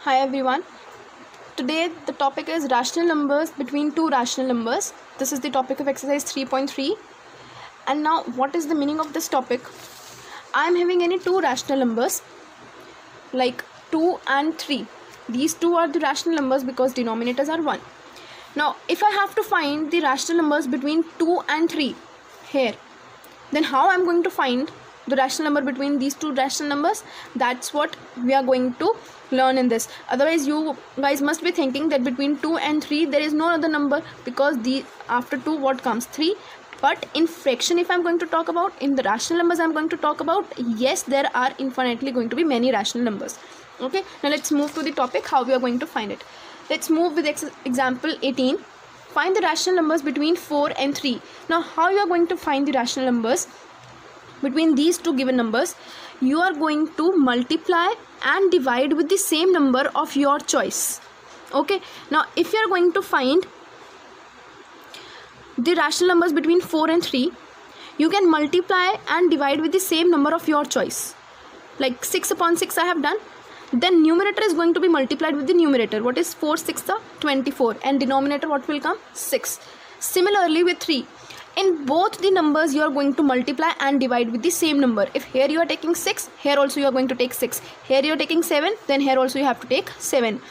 Hi everyone. Today the topic is rational numbers between two rational numbers. This is the topic of exercise 3.3. And now what is the meaning of this topic? I am having any two rational numbers like 2 and 3. These two are the rational numbers because denominators are 1. Now if I have to find the rational numbers between 2 and 3 here, then how I am going to find the rational number between these two rational numbers? That's what we are going to learn in this. Otherwise you guys must be thinking that between 2 and 3 there is no other number, because after 2 what comes? 3. But in fraction, if I'm going to talk about, in the rational numbers I'm going to talk about, yes, there are infinitely going to be many rational numbers. Okay, now let's move to the topic, how we are going to find it. Let's move with example 18. Find the rational numbers between 4 and 3. Now how you are going to find the rational numbers between these two given numbers? You are going to multiply and divide with the same number of your choice. Okay, now if you are going to find the rational numbers between 4 and 3, you can multiply and divide with the same number of your choice. Like 6 upon 6 I have done. Then numerator is going to be multiplied with the numerator. What is 4 6 24, and denominator what will come? 6. Similarly with 3, in both the numbers you are going to multiply and divide with the same number. If here you are taking 6, here also you are going to take 6. Here you are taking 7, then here also you have to take 7.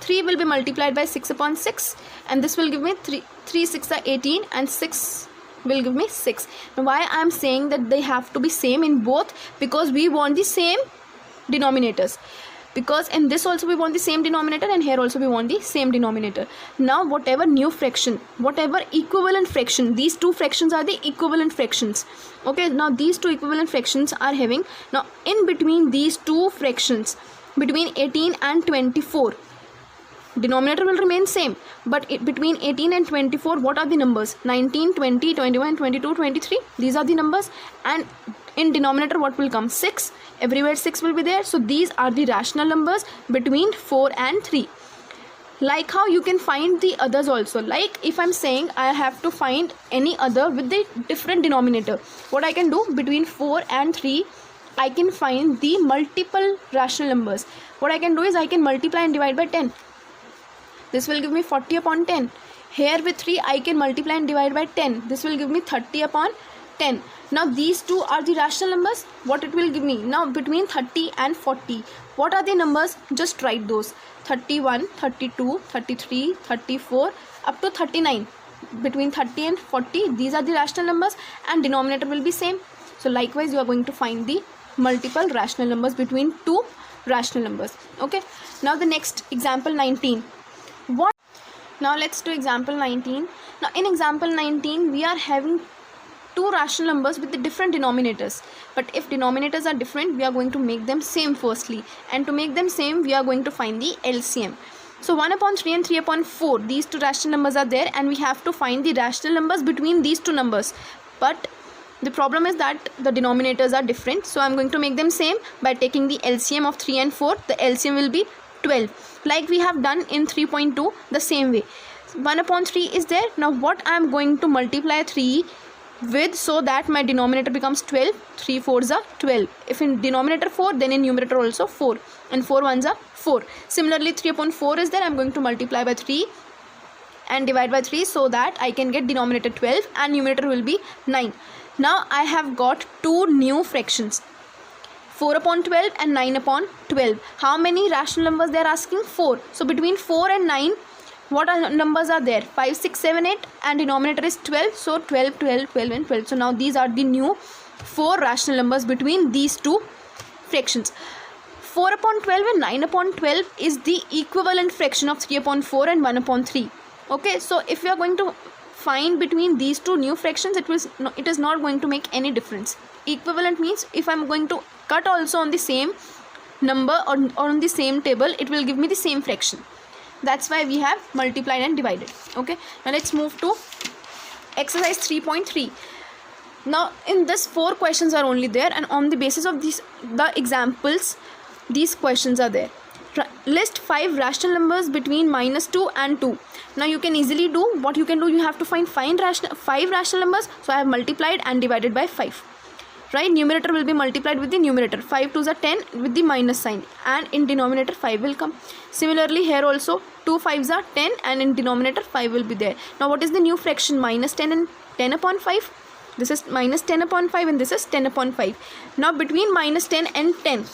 3 will be multiplied by 6 upon 6, and this will give me 3 6 18, and 6 will give me 6. Now why I am saying that they have to be same in both? Because we want the same denominators. Because in this also we want the same denominator, and here also we want the same denominator. Now whatever new fraction, whatever equivalent fraction, these two fractions are the equivalent fractions. Okay, now these two equivalent fractions are having, now in between these two fractions, between 18 and 24, denominator will remain same, but between 18 and 24 what are the numbers? 19, 20, 21, 22, 23. These are the numbers, and in denominator what will come? 6. Everywhere 6 will be there. So these are the rational numbers between 4 and 3. Like how you can find the others also. Like if I'm saying I have to find any other with the different denominator, what I can do? Between 4 and 3 I can find the multiple rational numbers. What I can do is I can multiply and divide by 10. This will give me 40 upon 10. Here with 3 I can multiply and divide by 10. This will give me 30 upon 10. Now these two are the rational numbers. What it will give me? Now between 30 and 40, what are the numbers? Just write those. 31, 32, 33, 34 up to 39. Between 30 and 40, these are the rational numbers, and denominator will be same. So likewise you are going to find the multiple rational numbers between two rational numbers. Okay, now the next example 19. Now let's do example 19. Now in example 19 we are having two rational numbers with the different denominators, but if denominators are different we are going to make them same firstly, and to make them same we are going to find the LCM. So 1 upon 3 and 3 upon 4, these two rational numbers are there, and we have to find the rational numbers between these two numbers. But the problem is that the denominators are different, so I am going to make them same by taking the LCM of 3 and 4. The LCM will be 12, like we have done in 3.2 the same way. 1 upon 3 is there. Now what I am going to multiply 3 with, so that my denominator becomes 12. 3 4s are 12. If in denominator 4, then in numerator also 4, and 4 1s are 4. Similarly 3 upon 4 is there. I am going to multiply by 3 and divide by 3, so that I can get denominator 12 and numerator will be 9. Now I have got two new fractions, 4 upon 12 and 9 upon 12. How many rational numbers they are asking? 4. So between 4 and 9, what are numbers are there? 5 6 7 8, and denominator is 12. So 12 12 12 and 12. So now these are the new 4 rational numbers between these two fractions. 4 upon 12 and 9 upon 12 is the equivalent fraction of 3 upon 4 and 1 upon 3. Okay, so if we are going to find between these two new fractions, it is not going to make any difference. Equivalent means if I am going to cut also on the same number or on the same table, it will give me the same fraction. That's why we have multiplied and divided. Okay, now let's move to exercise 3.3. Now in this 4 questions are only there, and on the basis of the examples, these questions are there. List 5 rational numbers between -2 and 2. Now you can easily do what you can do. You have to find 5 rational numbers. So I have multiplied and divided by 5. right? Numerator will be multiplied with the numerator. 5 2s are 10 with the minus sign, and in denominator 5 will come. Similarly here also 2 5s are 10 and in denominator 5 will be there. Now what is the new fraction? Minus 10 and 10 upon 5. This is minus 10 upon 5 and this is 10 upon 5. Now between minus 10 and 10,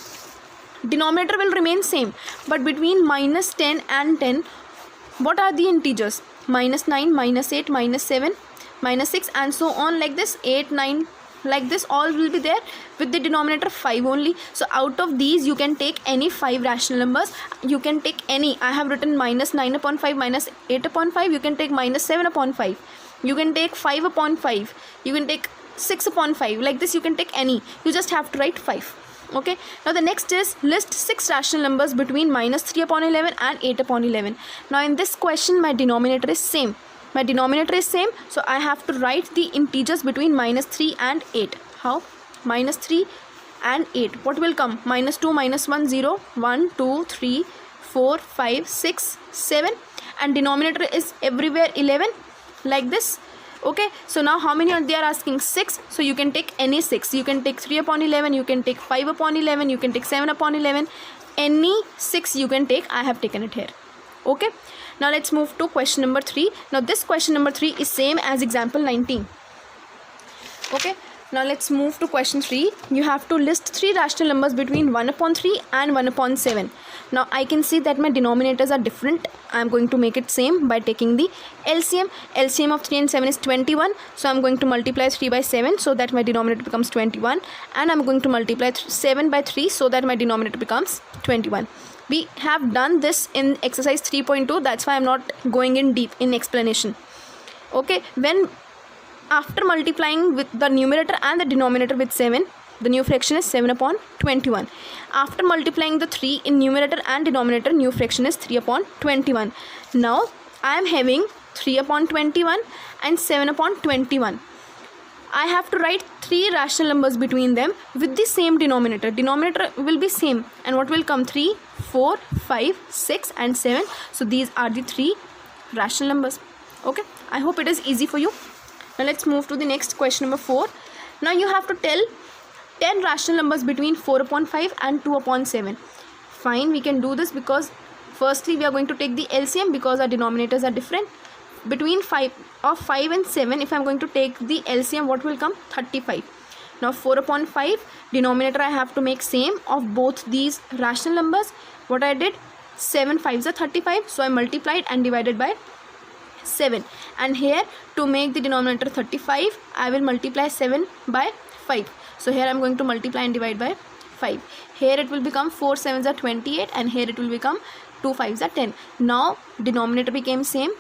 denominator will remain same, but between minus 10 and 10, what are the integers? Minus 9, minus 8, minus 7, minus 6 and so on, like this. 8, 9, like this, all will be there with the denominator 5 only. So out of these you can take any 5 rational numbers. You can take any. I have written minus 9 upon 5, minus 8 upon 5. You can take minus 7 upon 5. You can take 5 upon 5. You can take 6 upon 5. Like this you can take any. You just have to write 5. Okay, now the next is list 6 rational numbers between minus 3 upon 11 and 8 upon 11. Now in this question my denominator is same. My denominator is same, so I have to write the integers between minus 3 and 8. How? Minus 3 and 8. What will come? Minus 2, minus 1, 0, 1, 2, 3, 4, 5, 6, 7. And denominator is everywhere 11. Like this. Okay, so now how many are they are asking? 6. So you can take any 6. You can take 3 upon 11. You can take 5 upon 11. You can take 7 upon 11. Any 6 you can take. I have taken it here. Okay, now let's move to question number 3. Now this question number 3 is same as example 19. Okay, now let's move to question 3. You have to list 3 rational numbers between 1 upon 3 and 1 upon 7. Now I can see that my denominators are different. I am going to make it same by taking the LCM. LCM of 3 and 7 is 21. So I am going to multiply 3 by 7 so that my denominator becomes 21. And I am going to multiply 7 by 3 so that my denominator becomes 21. We have done this in exercise 3.2. That's why I am not going in deep in explanation. Okay, when after multiplying with the numerator and the denominator with 7, the new fraction is 7 upon 21. After multiplying the 3 in numerator and denominator, new fraction is 3 upon 21. Now I am having 3 upon 21 and 7 upon 21. I have to write 3 rational numbers between them with the same denominator. Denominator will be same, and what will come? 3, 4, 5, 6 and 7. So these are the 3 rational numbers. Okay, I hope it is easy for you. Now let's move to the next question number 4. Now you have to tell 10 rational numbers between 4 upon 5 and 2 upon 7. Fine, we can do this because firstly we are going to take the LCM because our denominators are different. Between 5 and 7, if I am going to take the LCM, what will come? 35. Now 4 upon 5, denominator I have to make same of both these rational numbers. What I did? 7 5s are 35. So I multiplied and divided by 7. And here to make the denominator 35, I will multiply 7 by 5. So here I am going to multiply and divide by 5. Here it will become 4 7s are 28 and here it will become 2 5s are 10. Now denominator became same.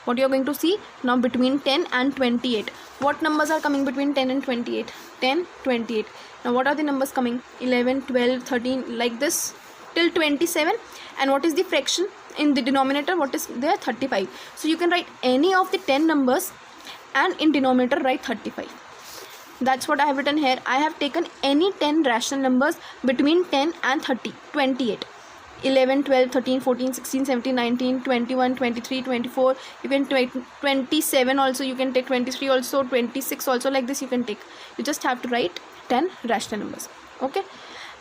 What you are going to see? Now between 10 and 28. What numbers are coming between 10 and 28? 10, 28. Now what are the numbers coming? 11, 12, 13, like this till 27. And what is the fraction in the denominator? What is there? 35. So you can write any of the 10 numbers and in denominator write 35. That's what I have written here. I have taken any 10 rational numbers between 10 and 28. 11, 12, 13, 14, 16, 17, 19, 21, 23, 24. You can take 27 also. You can take 23 also, 26 also. Like this you can take. You just have to write 10 rational numbers. Okay.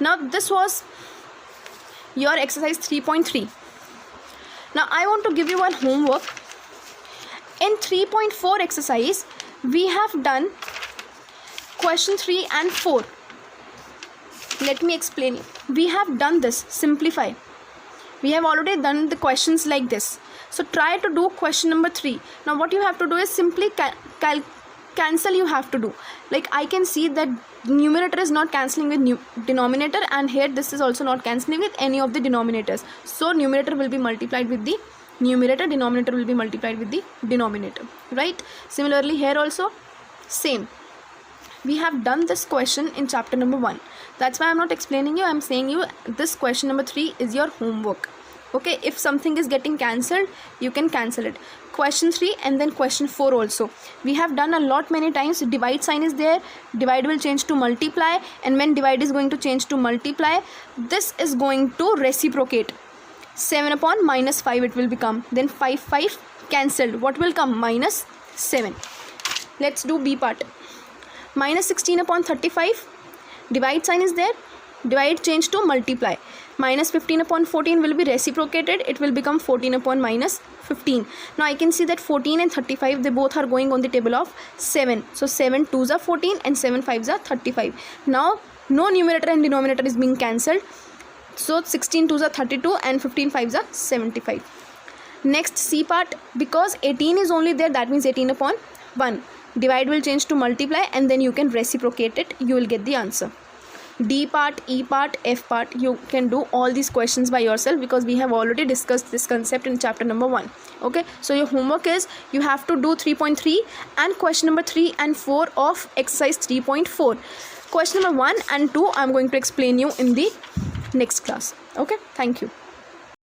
Now this was your exercise 3.3. Now I want to give you one homework. In 3.4 exercise, we have done question 3 and 4. Let me explain it. We have done this. Simplify. We have already done the questions like this. So try to do question number 3. Now what you have to do is simply cancel you have to do. Like I can see that numerator is not cancelling with denominator, and here this is also not cancelling with any of the denominators. So numerator will be multiplied with the numerator, denominator will be multiplied with the denominator, right? Similarly here also same. We have done this question in chapter number 1. That's why I'm not explaining you. I'm saying you this question number 3 is your homework. Okay, if something is getting cancelled, you can cancel it. Question 3 and then question 4 also. We have done a lot many times. Divide sign is there. Divide will change to multiply, and when divide is going to change to multiply, this is going to reciprocate. 7 upon minus 5 it will become. Then 5 5 cancelled. What will come? Minus 7. Let's do B part. Minus 16 upon 35. divide sign is there, divide change to multiply. Minus 15 upon 14 will be reciprocated, it will become 14 upon minus 15. Now I can see that 14 and 35, they both are going on the table of 7. So 7 2s are 14 and 7 5s are 35. Now no numerator and denominator is being cancelled. So 16 2s are 32 and 15 5s are 75. Next C part, because 18 is only there, that means 18 upon 1. Divide will change to multiply and then you can reciprocate it, you will get the answer. D part, E part, F part, you can do all these questions by yourself because we have already discussed this concept in chapter number 1. Okay, so your homework is you have to do 3.3 and question number 3 and 4 of exercise 3.4. Question number 1 and 2 I am going to explain you in the next class. Okay, thank you.